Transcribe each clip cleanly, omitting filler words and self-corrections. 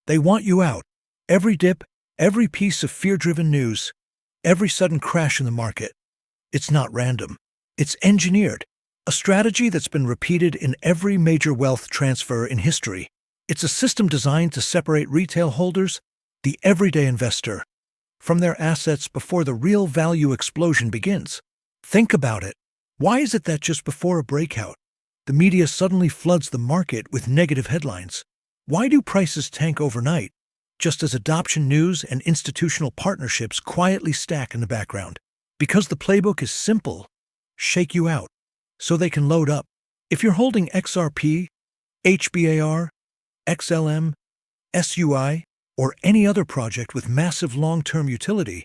They want you out. Every dip, every piece of fear-driven news, every sudden crash in the market. It's not random. It's engineered. A strategy that's been repeated in every major wealth transfer in history. It's a system designed to separate retail holders, the everyday investor, from their assets before the real value explosion begins. Think about it. Why is it that just before a breakout, the media suddenly floods the market with negative headlines? Why do prices tank overnight, just as adoption news and institutional partnerships quietly stack in the background? Because the playbook is simple: shake you out, so they can load up. If you're holding XRP, HBAR, XLM, SUI, or any other project with massive long-term utility,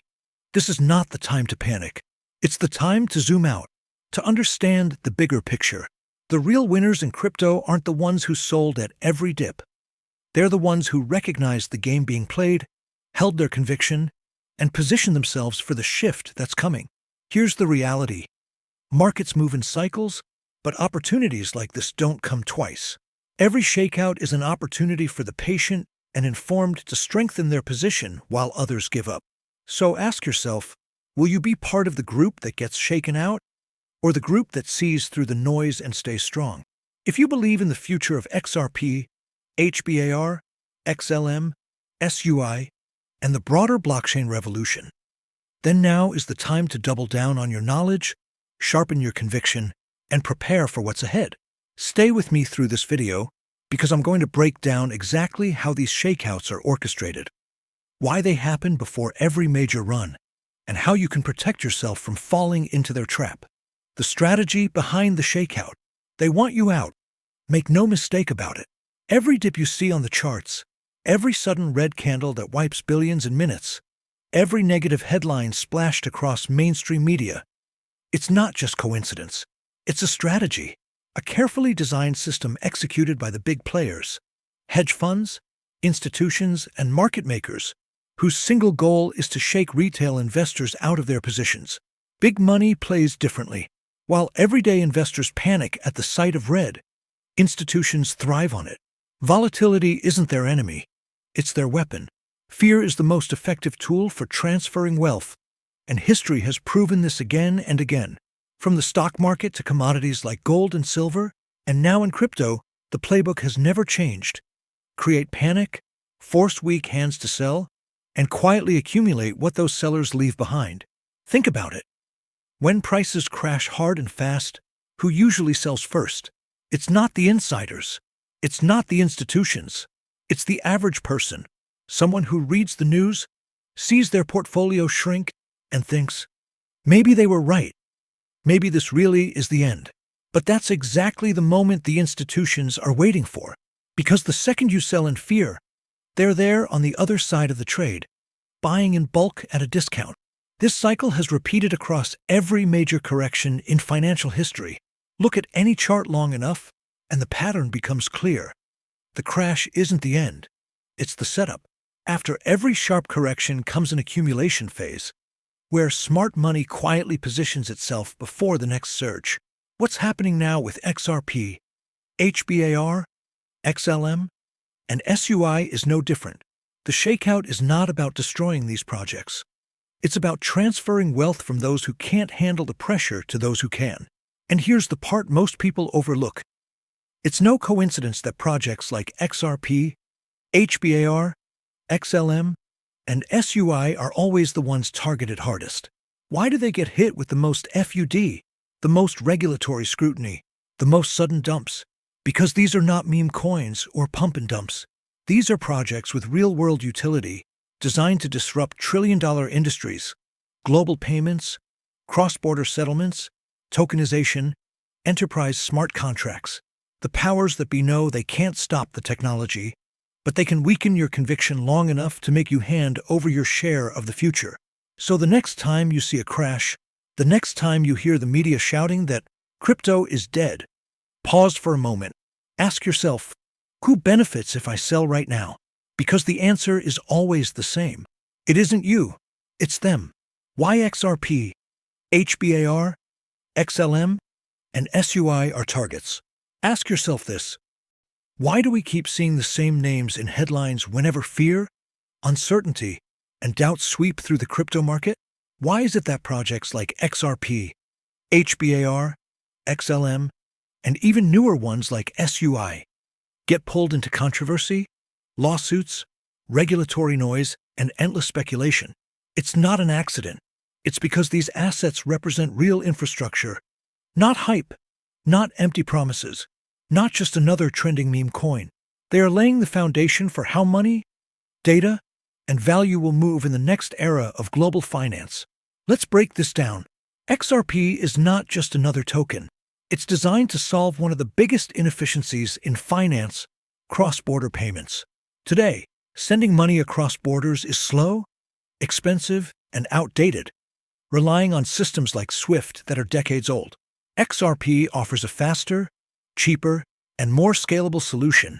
this is not the time to panic. It's the time to zoom out, to understand the bigger picture. The real winners in crypto aren't the ones who sold at every dip. They're the ones who recognized the game being played, held their conviction, and positioned themselves for the shift that's coming. Here's the reality. Markets move in cycles, but opportunities like this don't come twice. Every shakeout is an opportunity for the patient and informed to strengthen their position while others give up. So ask yourself, will you be part of the group that gets shaken out, or the group that sees through the noise and stays strong? If you believe in the future of XRP, HBAR, XLM, SUI, and the broader blockchain revolution, then now is the time to double down on your knowledge, sharpen your conviction, and prepare for what's ahead. Stay with me through this video, because I'm going to break down exactly how these shakeouts are orchestrated, why they happen before every major run, and how you can protect yourself from falling into their trap. The strategy behind the shakeout. They want you out. Make no mistake about it. Every dip you see on the charts, every sudden red candle that wipes billions in minutes, every negative headline splashed across mainstream media, it's not just coincidence. It's a strategy, a carefully designed system executed by the big players, hedge funds, institutions, and market makers, whose single goal is to shake retail investors out of their positions. Big money plays differently. While everyday investors panic at the sight of red, institutions thrive on it. Volatility isn't their enemy, it's their weapon. Fear is the most effective tool for transferring wealth, and history has proven this again and again. From the stock market to commodities like gold and silver, and now in crypto, the playbook has never changed. Create panic, force weak hands to sell, and quietly accumulate what those sellers leave behind. Think about it. When prices crash hard and fast, who usually sells first? It's not the insiders. It's not the institutions. It's the average person, someone who reads the news, sees their portfolio shrink, and thinks, maybe they were right. Maybe this really is the end. But that's exactly the moment the institutions are waiting for. Because the second you sell in fear, they're there on the other side of the trade, buying in bulk at a discount. This cycle has repeated across every major correction in financial history. Look at any chart long enough, and the pattern becomes clear. The crash isn't the end. It's the setup. After every sharp correction comes an accumulation phase, where smart money quietly positions itself before the next surge. What's happening now with XRP, HBAR, XLM, and SUI is no different. The shakeout is not about destroying these projects. It's about transferring wealth from those who can't handle the pressure to those who can. And here's the part most people overlook. It's no coincidence that projects like XRP, HBAR, XLM, and SUI are always the ones targeted hardest. Why do they get hit with the most FUD, the most regulatory scrutiny, the most sudden dumps? Because these are not meme coins or pump and dumps. These are projects with real-world utility, designed to disrupt trillion-dollar industries, global payments, cross-border settlements, tokenization, enterprise smart contracts. The powers that be know they can't stop the technology, but they can weaken your conviction long enough to make you hand over your share of the future. So the next time you see a crash, the next time you hear the media shouting that crypto is dead, pause for a moment. Ask yourself, who benefits if I sell right now? Because the answer is always the same. It isn't you, it's them. Why XRP, HBAR, XLM, and SUI are targets? Ask yourself this. Why do we keep seeing the same names in headlines whenever fear, uncertainty, and doubt sweep through the crypto market? Why is it that projects like XRP, HBAR, XLM, and even newer ones like SUI get pulled into controversy, lawsuits, regulatory noise, and endless speculation? It's not an accident. It's because these assets represent real infrastructure, not hype, not empty promises, not just another trending meme coin. They are laying the foundation for how money, data, and value will move in the next era of global finance. Let's break this down. XRP is not just another token. It's designed to solve one of the biggest inefficiencies in finance: cross-border payments. Today, sending money across borders is slow, expensive, and outdated, relying on systems like SWIFT that are decades old. XRP offers a faster, cheaper, and more scalable solution,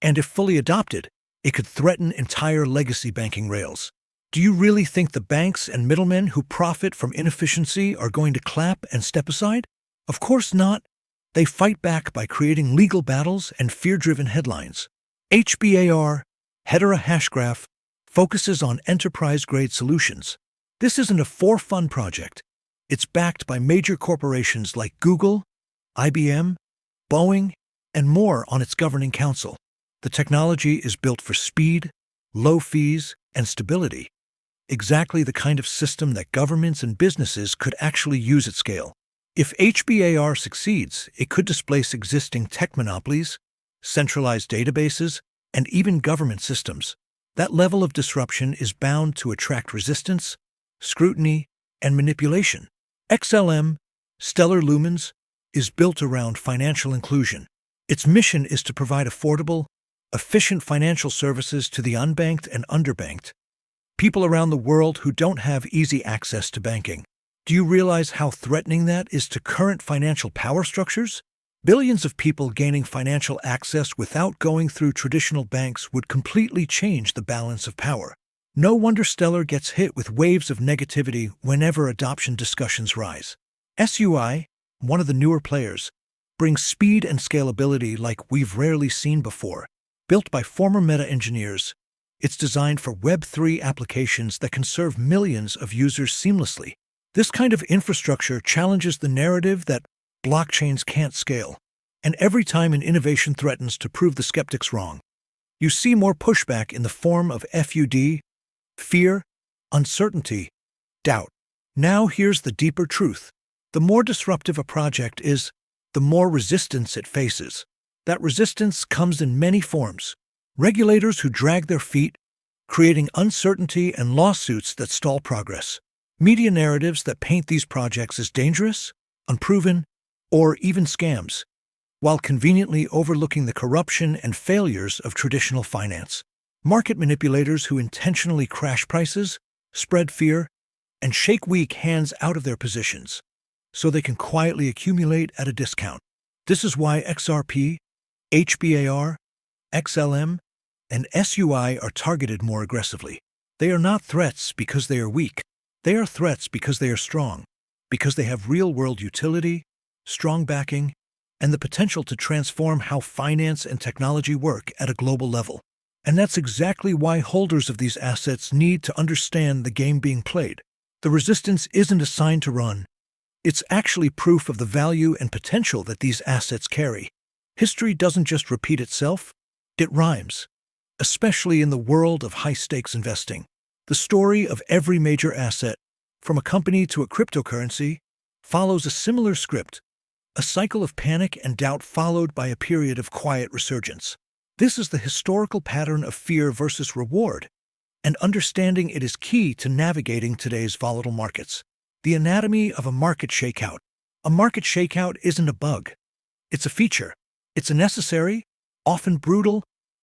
and if fully adopted, it could threaten entire legacy banking rails. Do you really think the banks and middlemen who profit from inefficiency are going to clap and step aside? Of course not. They fight back by creating legal battles and fear-driven headlines. HBAR, Hedera Hashgraph, focuses on enterprise-grade solutions. This isn't a for-fun project. It's backed by major corporations like Google, IBM, Boeing, and more on its governing council. The technology is built for speed, low fees, and stability. Exactly the kind of system that governments and businesses could actually use at scale. If HBAR succeeds, it could displace existing tech monopolies, centralized databases, and even government systems. That level of disruption is bound to attract resistance, scrutiny, and manipulation. XLM, Stellar Lumens, is built around financial inclusion. Its mission is to provide affordable, efficient financial services to the unbanked and underbanked, people around the world who don't have easy access to banking. Do you realize how threatening that is to current financial power structures? Billions of people gaining financial access without going through traditional banks would completely change the balance of power. No wonder Stellar gets hit with waves of negativity whenever adoption discussions rise. SUI, one of the newer players, brings speed and scalability like we've rarely seen before. Built by former Meta engineers, it's designed for Web3 applications that can serve millions of users seamlessly. This kind of infrastructure challenges the narrative that blockchains can't scale. And every time an innovation threatens to prove the skeptics wrong, you see more pushback in the form of FUD, fear, uncertainty, doubt. Now here's the deeper truth. The more disruptive a project is, the more resistance it faces. That resistance comes in many forms. Regulators who drag their feet, creating uncertainty and lawsuits that stall progress. Media narratives that paint these projects as dangerous, unproven, or even scams, while conveniently overlooking the corruption and failures of traditional finance. Market manipulators who intentionally crash prices, spread fear, and shake weak hands out of their positions, so they can quietly accumulate at a discount. This is why XRP, HBAR, XLM, and SUI are targeted more aggressively. They are not threats because they are weak. They are threats because they are strong, because they have real-world utility, strong backing, and the potential to transform how finance and technology work at a global level. And that's exactly why holders of these assets need to understand the game being played. The resistance isn't a sign to run. It's actually proof of the value and potential that these assets carry. History doesn't just repeat itself, it rhymes, especially in the world of high-stakes investing. The story of every major asset, from a company to a cryptocurrency, follows a similar script, a cycle of panic and doubt followed by a period of quiet resurgence. This is the historical pattern of fear versus reward, and understanding it is key to navigating today's volatile markets. The anatomy of a market shakeout. A market shakeout isn't a bug. It's a feature. It's a necessary, often brutal,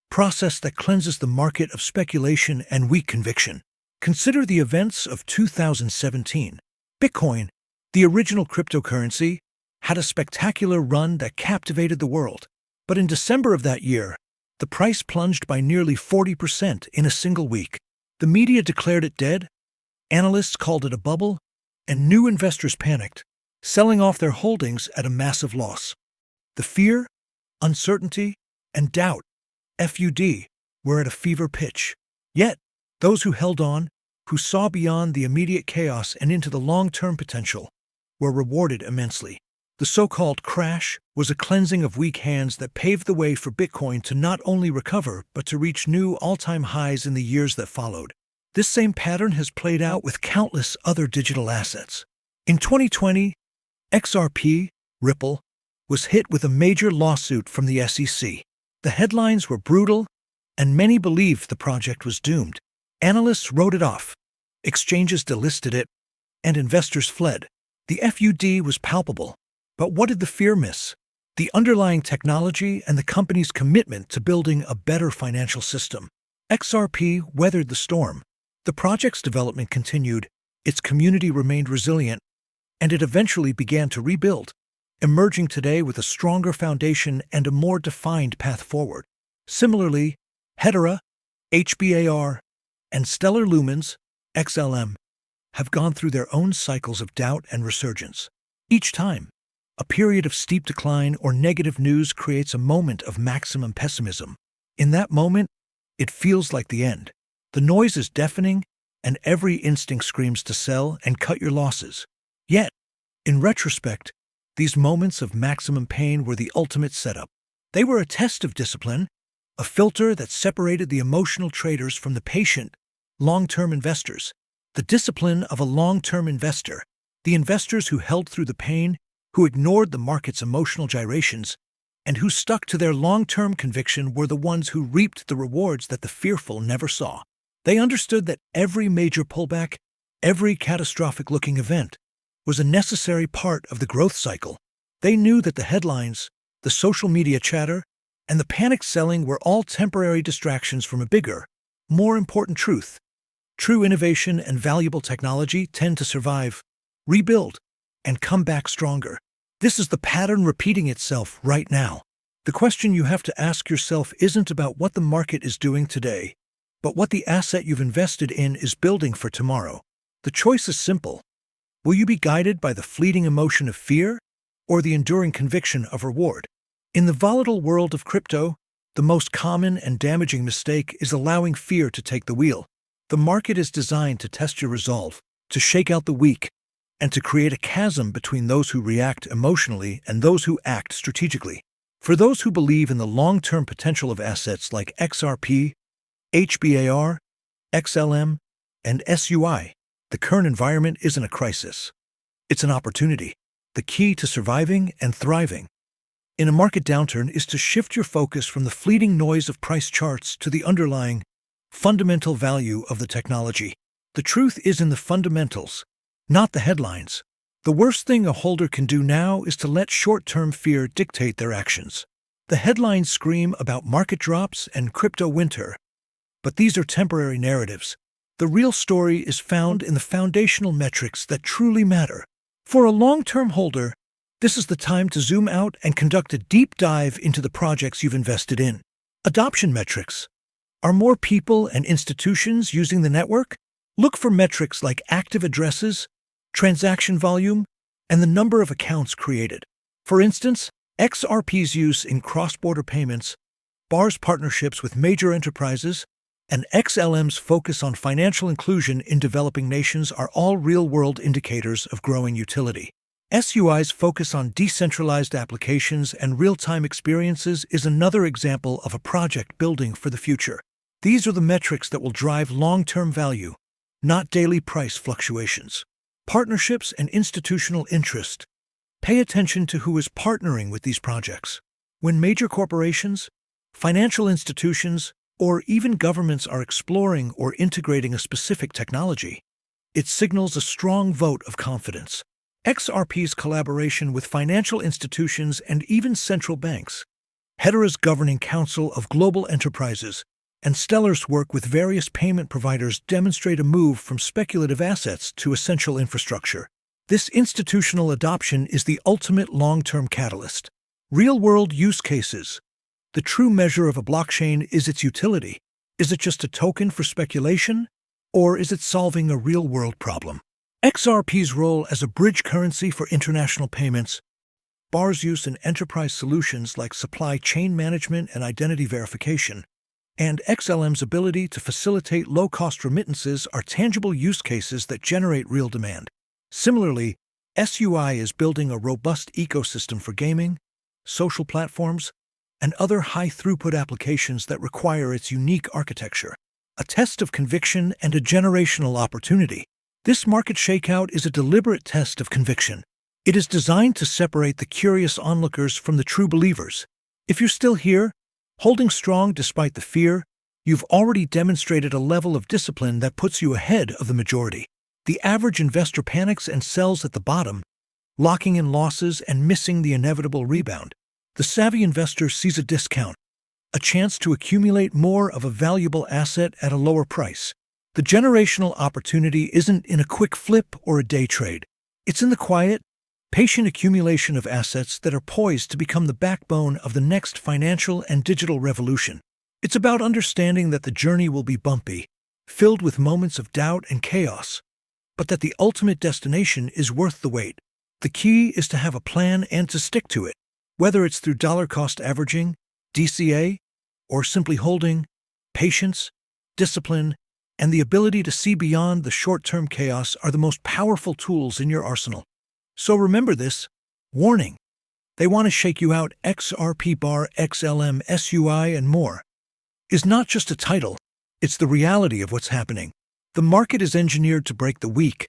process that cleanses the market of speculation and weak conviction. Consider the events of 2017. Bitcoin, the original cryptocurrency, had a spectacular run that captivated the world. But in December of that year, the price plunged by nearly 40% in a single week. The media declared it dead, analysts called it a bubble, and new investors panicked, selling off their holdings at a massive loss. The fear, uncertainty, and doubt, FUD, were at a fever pitch. Yet, those who held on, who saw beyond the immediate chaos and into the long-term potential, were rewarded immensely. The so-called crash was a cleansing of weak hands that paved the way for Bitcoin to not only recover but to reach new all-time highs in the years that followed. This same pattern has played out with countless other digital assets. In 2020, XRP, Ripple, was hit with a major lawsuit from the SEC. The headlines were brutal, and many believed the project was doomed. Analysts wrote it off, exchanges delisted it, and investors fled. The FUD was palpable. But what did the fear miss? The underlying technology and the company's commitment to building a better financial system. XRP weathered the storm. The project's development continued, its community remained resilient, and it eventually began to rebuild, emerging today with a stronger foundation and a more defined path forward. Similarly, Hedera, HBAR, and Stellar Lumens, XLM, have gone through their own cycles of doubt and resurgence. Each time, a period of steep decline or negative news creates a moment of maximum pessimism. In that moment, it feels like the end. The noise is deafening, and every instinct screams to sell and cut your losses. Yet, in retrospect, these moments of maximum pain were the ultimate setup. They were a test of discipline, a filter that separated the emotional traders from the patient, long-term investors. The discipline of a long-term investor, the investors who held through the pain, who ignored the market's emotional gyrations, and who stuck to their long-term conviction, were the ones who reaped the rewards that the fearful never saw. They understood that every major pullback, every catastrophic-looking event, was a necessary part of the growth cycle. They knew that the headlines, the social media chatter, and the panic selling were all temporary distractions from a bigger, more important truth. True innovation and valuable technology tend to survive, rebuild, and come back stronger. This is the pattern repeating itself right now. The question you have to ask yourself isn't about what the market is doing today, but what the asset you've invested in is building for tomorrow. The choice is simple. Will you be guided by the fleeting emotion of fear or the enduring conviction of reward? In the volatile world of crypto, the most common and damaging mistake is allowing fear to take the wheel. The market is designed to test your resolve, to shake out the weak, and to create a chasm between those who react emotionally and those who act strategically. For those who believe in the long-term potential of assets like XRP, HBAR, XLM, and SUI, the current environment isn't a crisis. It's an opportunity. The key to surviving and thriving in a market downturn is to shift your focus from the fleeting noise of price charts to the underlying, fundamental value of the technology. The truth is in the fundamentals, not the headlines. The worst thing a holder can do now is to let short-term fear dictate their actions. The headlines scream about market drops and crypto winter, but these are temporary narratives. The real story is found in the foundational metrics that truly matter. For a long-term holder, this is the time to zoom out and conduct a deep dive into the projects you've invested in. Adoption metrics. Are more people and institutions using the network? Look for metrics like active addresses, transaction volume, and the number of accounts created. For instance, XRP's use in cross-border payments, BAR's partnerships with major enterprises, and XLM's focus on financial inclusion in developing nations are all real-world indicators of growing utility. SUI's focus on decentralized applications and real-time experiences is another example of a project building for the future. These are the metrics that will drive long-term value, not daily price fluctuations. Partnerships and institutional interest. Pay attention to who is partnering with these projects. When major corporations, financial institutions, or even governments are exploring or integrating a specific technology, it signals a strong vote of confidence. XRP's collaboration with financial institutions and even central banks, Hedera's governing council of global enterprises, and Stellar's work with various payment providers demonstrate a move from speculative assets to essential infrastructure. This institutional adoption is the ultimate long-term catalyst. Real-world use cases. The true measure of a blockchain is its utility. Is it just a token for speculation, or is it solving a real-world problem? XRP's role as a bridge currency for international payments, BAR's use in enterprise solutions like supply chain management and identity verification, and XLM's ability to facilitate low-cost remittances are tangible use cases that generate real demand. Similarly, SUI is building a robust ecosystem for gaming, social platforms, and other high-throughput applications that require its unique architecture, a test of conviction and a generational opportunity. This market shakeout is a deliberate test of conviction. It is designed to separate the curious onlookers from the true believers. If you're still here, holding strong despite the fear, you've already demonstrated a level of discipline that puts you ahead of the majority. The average investor panics and sells at the bottom, locking in losses and missing the inevitable rebound. The savvy investor sees a discount, a chance to accumulate more of a valuable asset at a lower price. The generational opportunity isn't in a quick flip or a day trade. It's in the quiet, patient accumulation of assets that are poised to become the backbone of the next financial and digital revolution. It's about understanding that the journey will be bumpy, filled with moments of doubt and chaos, but that the ultimate destination is worth the wait. The key is to have a plan and to stick to it. Whether it's through dollar-cost averaging, DCA, or simply holding, patience, discipline, and the ability to see beyond the short-term chaos are the most powerful tools in your arsenal. So remember this. Warning. They want to shake you out. XRP BAR XLM SUI and more is not just a title, it's the reality of what's happening. The market is engineered to break the weak,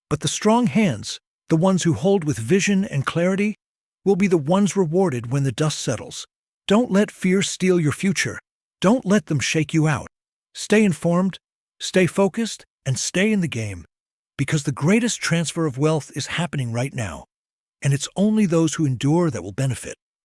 but the strong hands, the ones who hold with vision and clarity, will be the ones rewarded when the dust settles. Don't let fear steal your future. Don't let them shake you out. Stay informed, stay focused, and stay in the game, because the greatest transfer of wealth is happening right now, and it's only those who endure that will benefit.